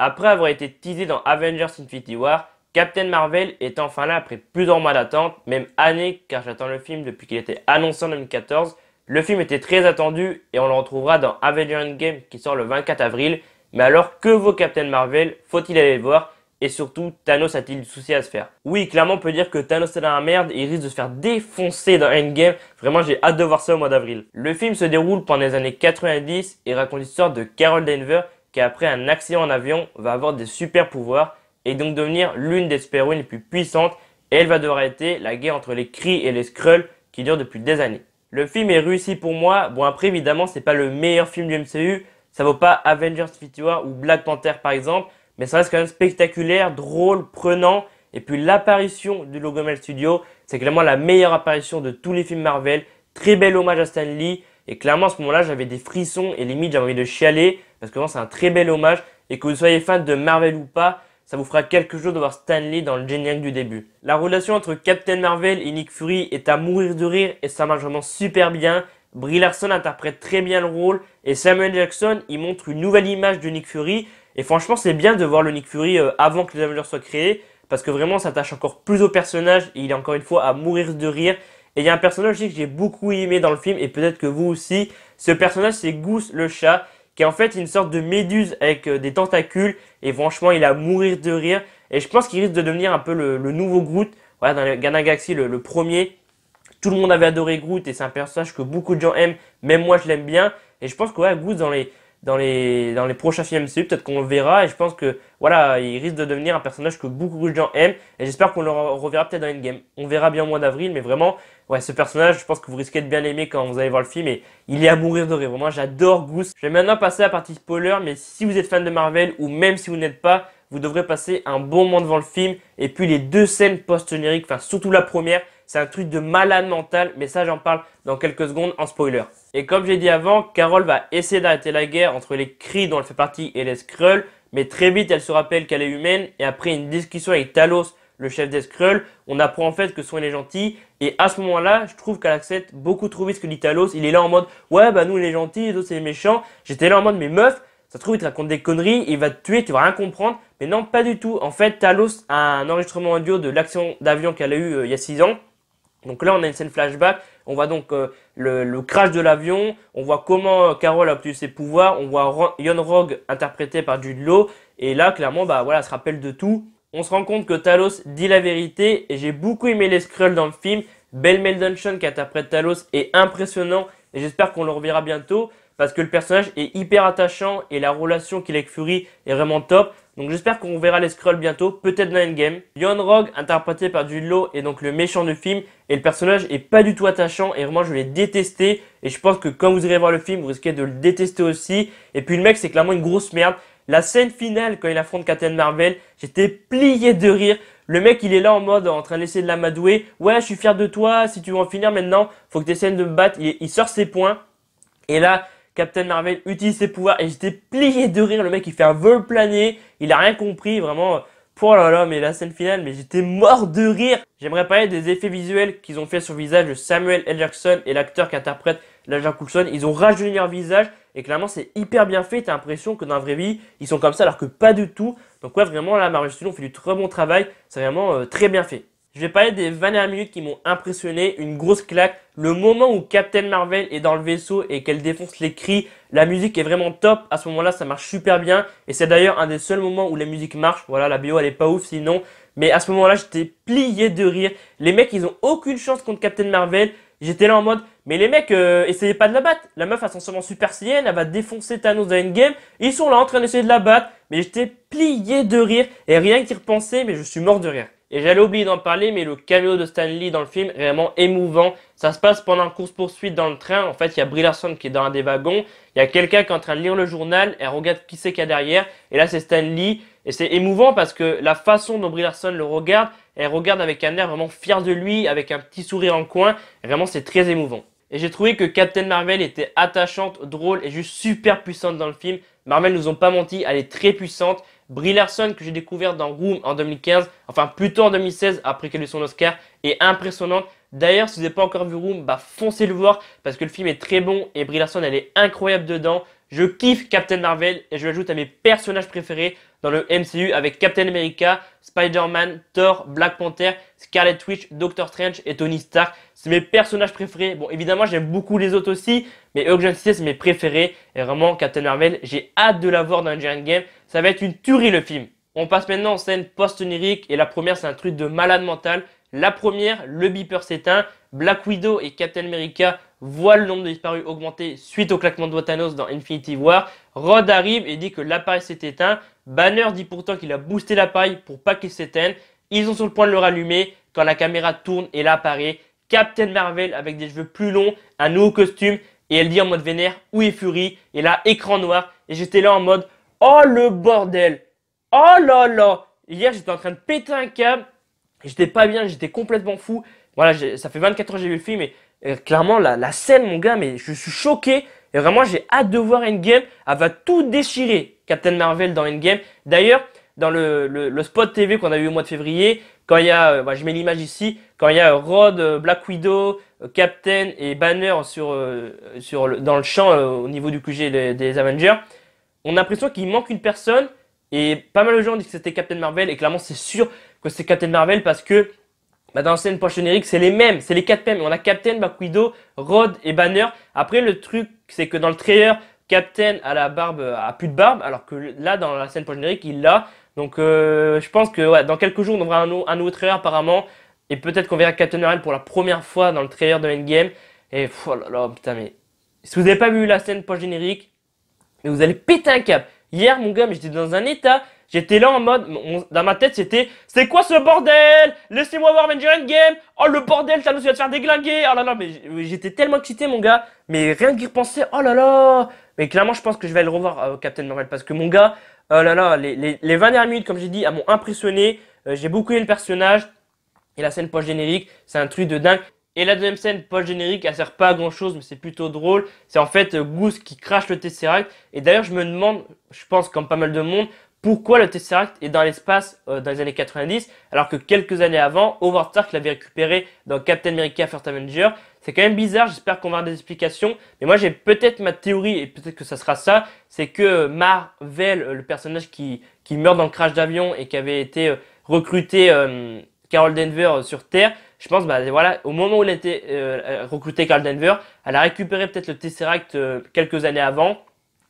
Après avoir été teasé dans Avengers Infinity War, Captain Marvel est enfin là après plusieurs mois d'attente, même années, car j'attends le film depuis qu'il était annoncé en 2014. Le film était très attendu et on le retrouvera dans Avengers Endgame qui sort le 24 avril. Mais alors, que vaut Captain Marvel? Faut-il aller le voir? Et surtout, Thanos a-t-il du souci à se faire? Oui, clairement, on peut dire que Thanos est dans la merde et il risque de se faire défoncer dans Endgame. Vraiment, j'ai hâte de voir ça au mois d'avril. Le film se déroule pendant les années 90 et raconte l'histoire de Carol Danvers qui, après un accident en avion, va avoir des super pouvoirs et donc devenir l'une des super-héroïnes les plus puissantes. Et elle va devoir arrêter la guerre entre les Kree et les Skrulls qui dure depuis des années. Le film est réussi pour moi. Bon, après, évidemment, c'est pas le meilleur film du MCU. Ça vaut pas Avengers Infinity War ou Black Panther par exemple. Mais ça reste quand même spectaculaire, drôle, prenant. Et puis l'apparition du logo Marvel Studios, c'est clairement la meilleure apparition de tous les films Marvel. Très bel hommage à Stan Lee. Et clairement, à ce moment-là, j'avais des frissons et limite, j'avais envie de chialer. Parce que vraiment, c'est un très bel hommage. Et que vous soyez fan de Marvel ou pas, ça vous fera quelque chose de voir Stan Lee dans le générique du début. La relation entre Captain Marvel et Nick Fury est à mourir de rire et ça marche vraiment super bien. Brie Larson interprète très bien le rôle et Samuel Jackson, il montre une nouvelle image de Nick Fury. Et franchement, c'est bien de voir le Nick Fury avant que les Avengers soient créés parce que vraiment, ça s'attache encore plus au personnage et il est encore une fois à mourir de rire. Et il y a un personnage aussi que j'ai beaucoup aimé dans le film et peut-être que vous aussi. Ce personnage, c'est Goose le chat, qui est en fait une sorte de méduse avec des tentacules. Et franchement, il est à mourir de rire. Et je pense qu'il risque de devenir un peu le nouveau Groot. Voilà, dans les Gardiens de la Galaxie, le premier. Tout le monde avait adoré Groot et c'est un personnage que beaucoup de gens aiment. Même moi, je l'aime bien. Et je pense que ouais, Groot dans les prochains films MCU, peut-être qu'on le verra. Et je pense que voilà, il risque de devenir un personnage que beaucoup de gens aiment. Et j'espère qu'on le reverra peut-être dans Endgame. On verra bien au mois d'avril. Mais vraiment, ouais, ce personnage, je pense que vous risquez de bien l'aimer quand vous allez voir le film. Et il est à mourir de rire. Vraiment, j'adore Goose. Je vais maintenant passer à la partie spoiler. Mais si vous êtes fan de Marvel ou même si vous n'êtes pas, vous devrez passer un bon moment devant le film. Et puis les deux scènes post-génériques, enfin surtout la première, c'est un truc de malade mental, mais ça j'en parle dans quelques secondes en spoiler. Et comme j'ai dit avant, Carol va essayer d'arrêter la guerre entre les Kree dont elle fait partie et les Skrulls, mais très vite elle se rappelle qu'elle est humaine et après une discussion avec Talos, le chef des Skrulls, on apprend en fait que sont les gentils et à ce moment-là, je trouve qu'elle accepte beaucoup trop vite ce que dit Talos. Il est là en mode ouais bah nous les gentils, les autres c'est les méchants. J'étais là en mode mais meuf, ça se trouve il te raconte des conneries, il va te tuer, tu vas rien comprendre. Mais non, pas du tout. En fait, Talos a un enregistrement audio de l'accident d'avion qu'elle a eu il y a 6 ans. Donc là, on a une scène flashback. On voit donc le crash de l'avion. On voit comment Carol a obtenu ses pouvoirs. On voit Yon Rogue interprété par Jude Law. Et là, clairement, bah voilà, elle se rappelle de tout. On se rend compte que Talos dit la vérité. Et j'ai beaucoup aimé les Skrulls dans le film. Belle Mel Gibson qui interprète Talos est impressionnant. Et j'espère qu'on le reverra bientôt. Parce que le personnage est hyper attachant. Et la relation qu'il a avec Fury est vraiment top. Donc j'espère qu'on verra les Skrulls bientôt, peut-être dans Endgame. Yon Rogue, interprété par Jude Law, est donc le méchant du film. Et le personnage est pas du tout attachant et vraiment je l'ai détesté. Et je pense que quand vous irez voir le film, vous risquez de le détester aussi. Et puis le mec c'est clairement une grosse merde. La scène finale quand il affronte Captain Marvel, j'étais plié de rire. Le mec il est là en mode en train d'essayer de l'amadouer. Ouais je suis fier de toi, si tu veux en finir maintenant, faut que tu essaies de me battre. Il sort ses poings. Et là... Captain Marvel utilise ses pouvoirs et j'étais plié de rire. Le mec il fait un vol plané, il a rien compris vraiment. Oh là là, mais la scène finale, mais j'étais mort de rire. J'aimerais parler des effets visuels qu'ils ont fait sur le visage de Samuel L. Jackson et l'acteur qui interprète l'agent Coulson. Ils ont rajeuni leur visage et clairement c'est hyper bien fait. T'as l'impression que dans la vraie vie ils sont comme ça alors que pas du tout. Donc ouais vraiment là Marvel Studios ont fait du très bon travail. C'est vraiment très bien fait. Je vais parler des 20 dernières minutes qui m'ont impressionné, une grosse claque. Le moment où Captain Marvel est dans le vaisseau et qu'elle défonce les Kree, la musique est vraiment top. À ce moment-là, ça marche super bien. Et c'est d'ailleurs un des seuls moments où la musique marche. Voilà, la BO elle est pas ouf sinon. Mais à ce moment-là, j'étais plié de rire. Les mecs, ils ont aucune chance contre Captain Marvel. J'étais là en mode, mais les mecs, essayez pas de la battre. La meuf a son seulement super saiyan, elle va défoncer Thanos dans Endgame. Ils sont là en train d'essayer de la battre. Mais j'étais plié de rire. Et rien qu'y repenser, mais je suis mort de rire. Et j'allais oublier d'en parler, mais le caméo de Stan Lee dans le film est vraiment émouvant. Ça se passe pendant une course-poursuite dans le train. En fait, il y a Brie Larson qui est dans un des wagons. Il y a quelqu'un qui est en train de lire le journal. Elle regarde qui c'est qu'il y a derrière. Et là, c'est Stan Lee. Et c'est émouvant parce que la façon dont Brie Larson le regarde, elle regarde avec un air vraiment fier de lui, avec un petit sourire en coin. Et vraiment, c'est très émouvant. Et j'ai trouvé que Captain Marvel était attachante, drôle et juste super puissante dans le film. Marvel nous ont pas menti, elle est très puissante. Brie Larson que j'ai découvert dans Room en 2015, enfin plutôt en 2016 après qu'elle ait eu son Oscar, est impressionnante. D'ailleurs, si vous n'avez pas encore vu Room, bah foncez le voir parce que le film est très bon et Brie Larson elle est incroyable dedans. Je kiffe Captain Marvel et je l'ajoute à mes personnages préférés. dans le MCU avec Captain America, Spider-Man, Thor, Black Panther, Scarlet Witch, Doctor Strange et Tony Stark. C'est mes personnages préférés. Bon, évidemment, j'aime beaucoup les autres aussi, mais eux que j'ai cités, c'est mes préférés. Et vraiment, Captain Marvel, j'ai hâte de la voir dans Avengers Endgame. Ça va être une tuerie le film. On passe maintenant en scène post-onirique et la première, c'est un truc de malade mental. La première, le beeper s'éteint. Black Widow et Captain America voient le nombre de disparus augmenter suite au claquement de doigts Thanos dans Infinity War. Rod arrive et dit que l'appareil s'est éteint. Banner dit pourtant qu'il a boosté l'appareil pour pas qu'il s'éteigne. Ils sont sur le point de le rallumer quand la caméra tourne et là apparaît Captain Marvel avec des cheveux plus longs, un nouveau costume et elle dit en mode vénère où est Fury et là écran noir et j'étais là en mode oh le bordel, oh là là. Hier j'étais en train de péter un câble, j'étais pas bien, j'étais complètement fou. Voilà, ça fait 24 heures que j'ai vu le film et clairement la scène mon gars, mais je suis choqué et vraiment j'ai hâte de voir Endgame. Elle va tout déchirer Captain Marvel dans Endgame. D'ailleurs dans le spot TV qu'on a eu au mois de février, quand il y a, je mets l'image ici, quand il y a Rod, Black Widow, Captain et Banner dans le champ au niveau du QG des Avengers, on a l'impression qu'il manque une personne et pas mal de gens disent que c'était Captain Marvel et clairement c'est sûr que c'est Captain Marvel parce que dans la scène post-générique c'est les mêmes, c'est les 4 mêmes. On a Captain, Black Widow, Rod et Banner. Après le truc c'est que dans le trailer, Captain a plus de barbe alors que là dans la scène post-générique il l'a. Donc je pense que ouais, dans quelques jours on aura un nouveau trailer apparemment. Et peut-être qu'on verra Captain Marvel pour la première fois dans le trailer de Endgame. Et oh là là, putain mais... Si vous n'avez pas vu la scène post-générique, mais vous allez péter un câble. Hier mon gars, mais j'étais dans un état. J'étais là en mode... Dans ma tête c'était... C'est quoi ce bordel? Laissez-moi voir Avengers Endgame. Oh le bordel, Thanos va te faire déglinguer. Oh là là, mais j'étais tellement excité mon gars. Mais rien qu'y repenser, oh là là. Mais clairement je pense que je vais aller le revoir Captain Marvel. Parce que mon gars, oh là là, les 20 dernières minutes comme j'ai dit, elles m'ont impressionné. J'ai beaucoup aimé le personnage. Et la scène post-générique, c'est un truc de dingue. Et la deuxième scène post-générique, elle sert pas à grand chose, mais c'est plutôt drôle. C'est en fait Goose qui crache le Tesseract. Et d'ailleurs, je me demande, je pense comme pas mal de monde, pourquoi le Tesseract est dans l'espace dans les années 90, alors que quelques années avant, Howard Stark l'avait récupéré dans Captain America First Avenger. C'est quand même bizarre, j'espère qu'on va avoir des explications. Mais moi, j'ai peut-être ma théorie, et peut-être que ça sera ça, c'est que Marvel, le personnage qui meurt dans le crash d'avion et qui avait été recruté... Carol Danvers sur Terre, je pense, voilà, au moment où elle a été recrutée Carol Danvers, elle a récupéré peut-être le Tesseract quelques années avant,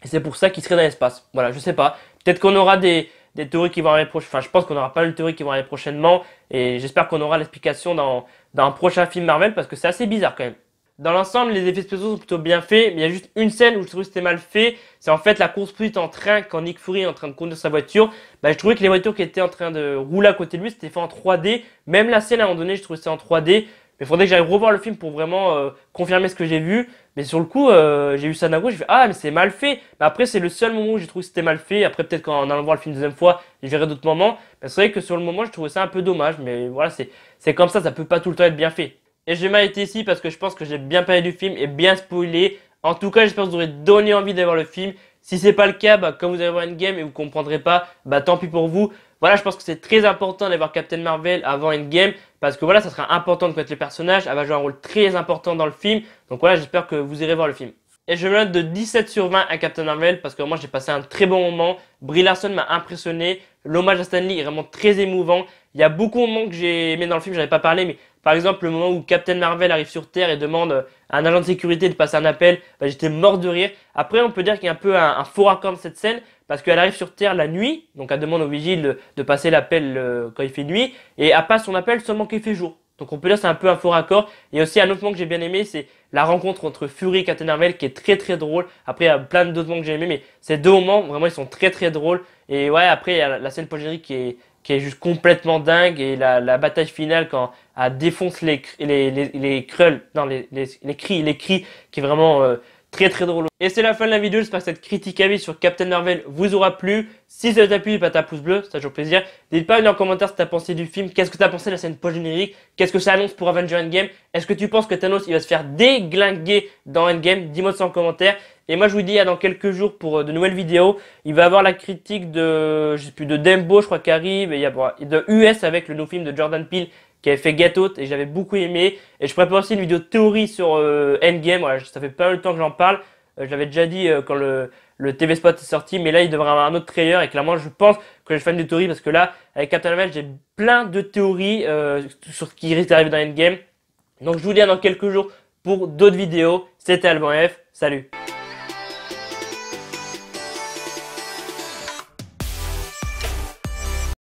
et c'est pour ça qu'il serait dans l'espace. Voilà, je sais pas. Peut-être qu'on aura des théories qui vont arriver prochainement. Enfin, je pense qu'on aura pas mal de théories qui vont arriver prochainement, et j'espère qu'on aura l'explication dans un prochain film Marvel, parce que c'est assez bizarre quand même. Dans l'ensemble, les effets spéciaux sont plutôt bien faits, mais il y a juste une scène où je trouve que c'était mal fait. C'est en fait la course-poursuite en train quand Nick Fury est en train de conduire sa voiture. Je trouvais que les voitures qui étaient en train de rouler à côté de lui, c'était fait en 3D. Même la scène à un moment donné, je trouvais que c'était en 3D. Mais il faudrait que j'aille revoir le film pour vraiment confirmer ce que j'ai vu. Mais sur le coup, j'ai vu ça d'un coup, j'ai fait ah mais c'est mal fait. Mais après c'est le seul moment où j'ai trouvé que c'était mal fait. Après peut-être qu'en allant voir le film une deuxième fois, je verrai d'autres moments. Mais c'est vrai que sur le moment, je trouvais ça un peu dommage. Mais voilà, c'est comme ça peut pas tout le temps être bien fait. Et j'ai m'arrêter ici parce que je pense que j'ai bien parlé du film et bien spoilé. En tout cas, j'espère que vous aurez donné envie d'aller voir le film. Si c'est pas le cas, quand vous allez voir Endgame et vous comprendrez pas, tant pis pour vous. Voilà, je pense que c'est très important d'aller voir Captain Marvel avant Endgame parce que voilà, ça sera important de connaître les personnages. Elle va jouer un rôle très important dans le film. Donc voilà, j'espère que vous irez voir le film. Et je me note de 17 sur 20 à Captain Marvel parce que moi j'ai passé un très bon moment. Brie Larson m'a impressionné. L'hommage à Stan Lee est vraiment très émouvant. Il y a beaucoup de moments que j'ai aimé dans le film, j'en avais pas parlé, mais par exemple le moment où Captain Marvel arrive sur Terre et demande à un agent de sécurité de passer un appel, j'étais mort de rire. Après on peut dire qu'il y a un peu un faux raccord de cette scène parce qu'elle arrive sur Terre la nuit, donc elle demande au vigile de passer l'appel quand il fait nuit et elle passe son appel seulement quand il fait jour. Donc on peut dire c'est un peu un faux raccord. Et aussi un autre moment que j'ai bien aimé, c'est la rencontre entre Fury et Captain Marvel qui est très très drôle. Après il y a plein d'autres moments que j'ai aimé, mais ces deux moments vraiment ils sont très très drôles. Et ouais, après il y a la scène post-générique qui est juste complètement dingue et la bataille finale quand elle défonce les Krulls, non les cris qui est vraiment très très drôle. Et c'est la fin de la vidéo, j'espère que cette critique à vie sur Captain Marvel vous aura plu. Si ça t'a plu, n'hésite pas à taper un pouce bleu, ça fait toujours plaisir. N'hésite pas à me dire en commentaire ce que t'as pensé du film, qu'est-ce que t'as pensé de la scène post-générique, qu'est-ce que ça annonce pour Avengers Endgame, est-ce que tu penses que Thanos il va se faire déglinguer dans Endgame, dis-moi ça en commentaire. Et moi je vous dis à dans quelques jours pour de nouvelles vidéos. Il va y avoir la critique de, je sais plus, de Dembo je crois qui arrive, et il y a de US avec le nouveau film de Jordan Peele qui avait fait Get Out et j'avais beaucoup aimé. Et je prépare aussi une vidéo de théorie sur Endgame, voilà, ça fait pas mal de temps que j'en parle. Je l'avais déjà dit quand le TV spot est sorti, mais là il devrait y avoir un autre trailer et clairement je pense que je suis fan de théories parce que là avec Captain Marvel j'ai plein de théories sur ce qui risque d'arriver dans Endgame. Donc je vous dis à dans quelques jours pour d'autres vidéos. C'était Alban F. Salut.